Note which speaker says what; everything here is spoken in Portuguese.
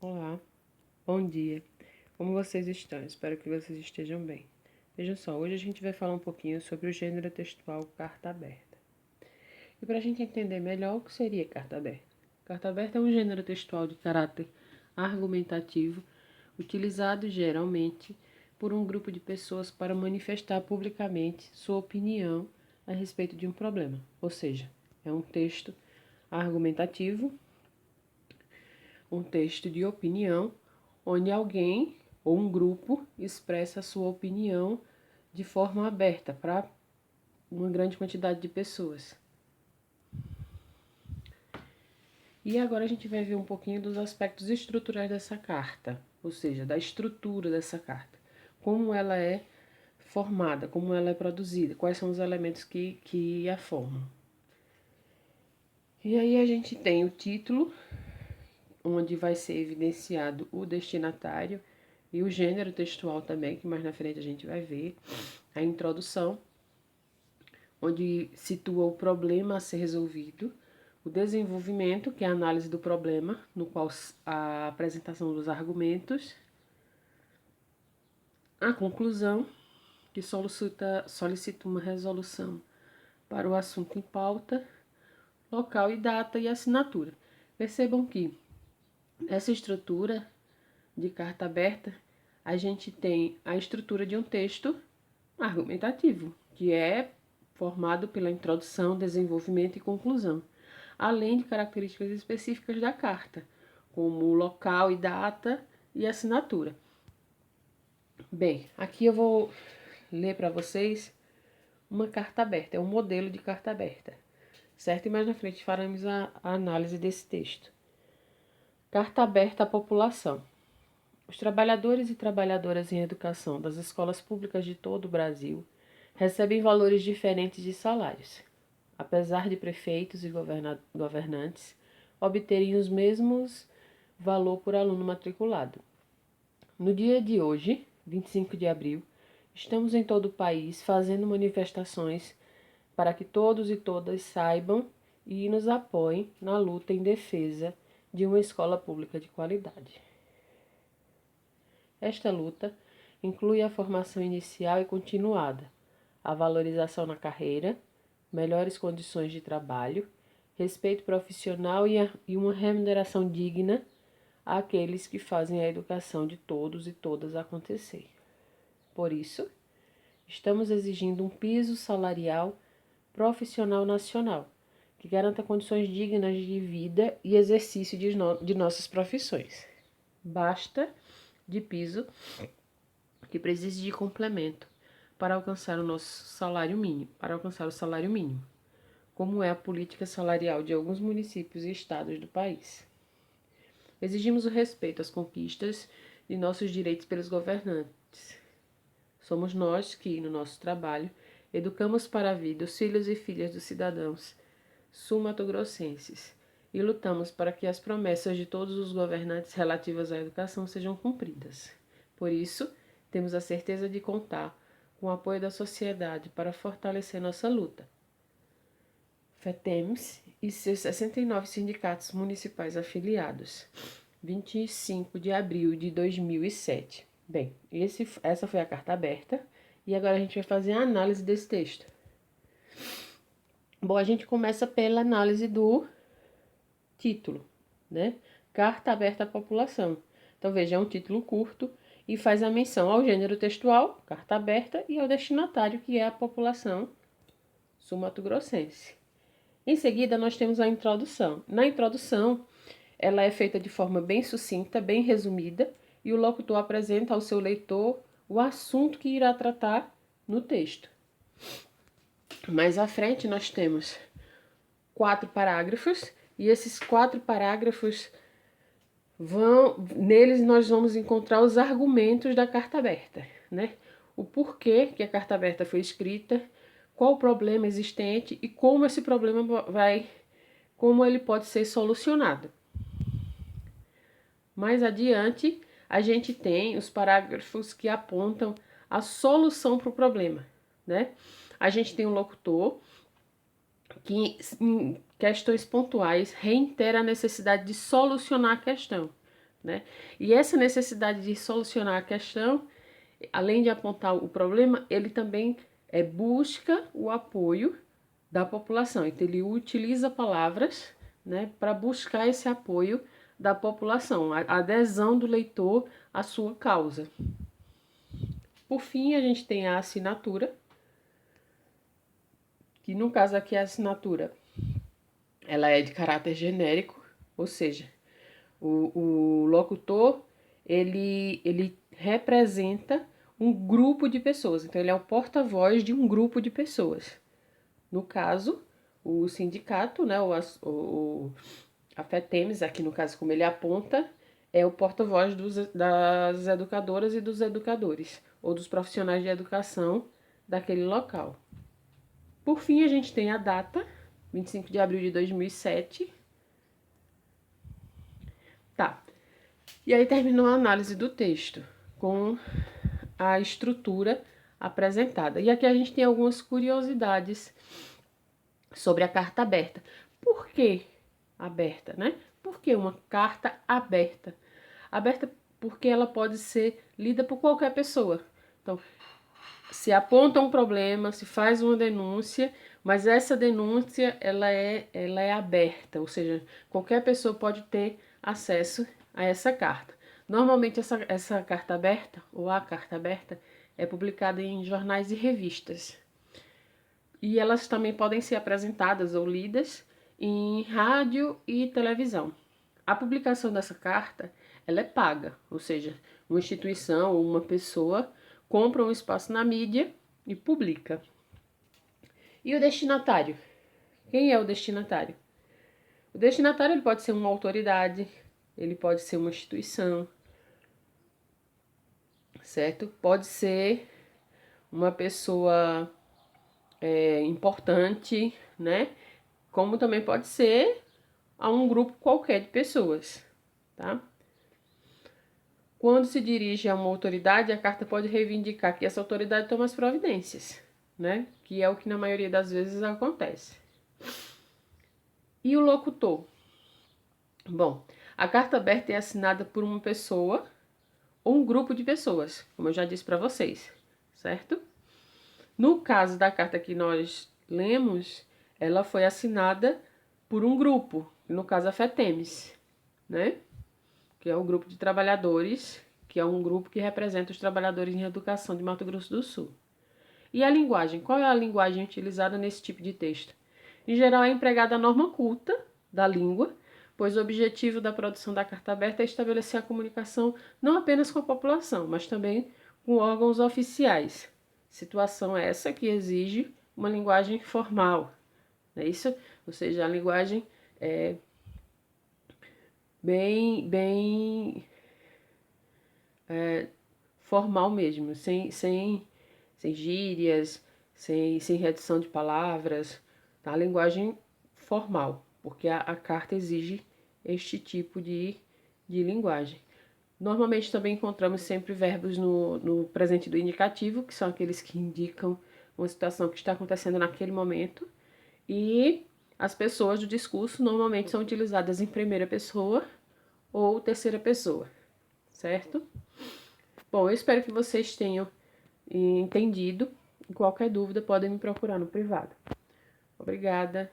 Speaker 1: Olá, bom dia. Como vocês estão? Espero que vocês estejam bem. Vejam só, hoje a gente vai falar um pouquinho sobre o gênero textual carta aberta. E para a gente entender melhor o que seria carta aberta. Carta aberta é um gênero textual de caráter argumentativo, utilizado geralmente por um grupo de pessoas para manifestar publicamente sua opinião a respeito de um problema. Ou seja, é um texto argumentativo, um texto de opinião, onde alguém ou um grupo expressa a sua opinião de forma aberta para uma grande quantidade de pessoas. E agora a gente vai ver um pouquinho dos aspectos estruturais dessa carta, ou seja, da estrutura dessa carta. Como ela é formada, como ela é produzida, quais são os elementos que a formam. E aí a gente tem o título, onde vai ser evidenciado o destinatário, e o gênero textual também, que mais na frente a gente vai ver. A introdução, onde situa o problema a ser resolvido. O desenvolvimento, que é a análise do problema, no qual a apresentação dos argumentos. A conclusão, que solicita uma resolução para o assunto em pauta. Local e data e assinatura. Percebam que essa estrutura de carta aberta, a gente tem a estrutura de um texto argumentativo, que é formado pela introdução, desenvolvimento e conclusão, além de características específicas da carta, como local e data e assinatura. Bem, aqui eu vou ler para vocês uma carta aberta, é um modelo de carta aberta, certo? E mais na frente faremos a análise desse texto. Carta aberta à população. Os trabalhadores e trabalhadoras em educação das escolas públicas de todo o Brasil recebem valores diferentes de salários, apesar de prefeitos e governantes obterem os mesmos valor por aluno matriculado. No dia de hoje, 25 de abril, estamos em todo o país fazendo manifestações para que todos e todas saibam e nos apoiem na luta em defesa de uma escola pública de qualidade. Esta luta inclui a formação inicial e continuada, a valorização na carreira, melhores condições de trabalho, respeito profissional e uma remuneração digna àqueles que fazem a educação de todos e todas acontecer. Por isso, estamos exigindo um piso salarial profissional nacional, que garanta condições dignas de vida e exercício de nossas profissões. Basta de piso que precise de complemento para alcançar o nosso salário mínimo, como é a política salarial de alguns municípios e estados do país. Exigimos o respeito às conquistas de nossos direitos pelos governantes. Somos nós que, no nosso trabalho, educamos para a vida os filhos e filhas dos cidadãos sul-mato-grossenses e lutamos para que as promessas de todos os governantes relativas à educação sejam cumpridas. Por isso, temos a certeza de contar com o apoio da sociedade para fortalecer nossa luta. FETEMS e seus 69 sindicatos municipais afiliados, 25 de abril de 2007. Bem, essa foi a carta aberta e agora a gente vai fazer a análise desse texto. Bom, a gente começa pela análise do título, né? Carta aberta à população. Então, veja, é um título curto e faz a menção ao gênero textual, carta aberta, e ao destinatário, que é a população sul-mato-grossense. Em seguida, nós temos a introdução. Na introdução, ela é feita de forma bem sucinta, bem resumida, e o locutor apresenta ao seu leitor o assunto que irá tratar no texto. Mais à frente, nós temos 4 parágrafos, e esses 4 parágrafos neles nós vamos encontrar os argumentos da carta aberta, né? O porquê que a carta aberta foi escrita, qual o problema existente e como esse problema como ele pode ser solucionado. Mais adiante, a gente tem os parágrafos que apontam a solução para o problema, né? A gente tem um locutor que, em questões pontuais, reitera a necessidade de solucionar a questão, né? E essa necessidade de solucionar a questão, além de apontar o problema, ele também busca o apoio da população. Então, ele utiliza palavras, né, para buscar esse apoio da população, a adesão do leitor à sua causa. Por fim, a gente tem a assinatura, que no caso aqui a assinatura ela é de caráter genérico, ou seja, o locutor ele representa um grupo de pessoas, então ele é o porta-voz de um grupo de pessoas. No caso, o sindicato, né, a FETEMES, aqui no caso como ele aponta, é o porta-voz das educadoras e dos educadores, ou dos profissionais de educação daquele local. Por fim, a gente tem a data, 25 de abril de 2007. Tá. E aí terminou a análise do texto, com a estrutura apresentada. E aqui a gente tem algumas curiosidades sobre a carta aberta. Por que aberta, né? Por que uma carta aberta? Aberta porque ela pode ser lida por qualquer pessoa. Então, se aponta um problema, se faz uma denúncia, mas essa denúncia ela é aberta, ou seja, qualquer pessoa pode ter acesso a essa carta. Normalmente essa carta aberta, ou a carta aberta, é publicada em jornais e revistas. E elas também podem ser apresentadas ou lidas em rádio e televisão. A publicação dessa carta, ela é paga, ou seja, uma instituição ou uma pessoa compra um espaço na mídia e publica. E o destinatário? Quem é o destinatário? O destinatário ele pode ser uma autoridade, ele pode ser uma instituição, certo? Pode ser uma pessoa importante, né? Como também pode ser a um grupo qualquer de pessoas, tá? Quando se dirige a uma autoridade, a carta pode reivindicar que essa autoridade toma as providências, né? Que é o que na maioria das vezes acontece. E o locutor? Bom, a carta aberta é assinada por uma pessoa ou um grupo de pessoas, como eu já disse para vocês, certo? No caso da carta que nós lemos, ela foi assinada por um grupo, no caso a FETEMES, né? Que é o grupo de trabalhadores, que é um grupo que representa os trabalhadores em educação de Mato Grosso do Sul. E a linguagem? Qual é a linguagem utilizada nesse tipo de texto? Em geral, é empregada a norma culta da língua, pois o objetivo da produção da carta aberta é estabelecer a comunicação não apenas com a população, mas também com órgãos oficiais. Situação essa que exige uma linguagem formal, não é isso? Ou seja, a linguagem é bem formal mesmo, sem gírias, sem redução de palavras, tá? A linguagem formal, porque a carta exige este tipo de linguagem. Normalmente também encontramos sempre verbos no presente do indicativo, que são aqueles que indicam uma situação que está acontecendo naquele momento, e as pessoas do discurso normalmente são utilizadas em primeira pessoa ou terceira pessoa, certo? Bom, eu espero que vocês tenham entendido. Qualquer dúvida, podem me procurar no privado. Obrigada.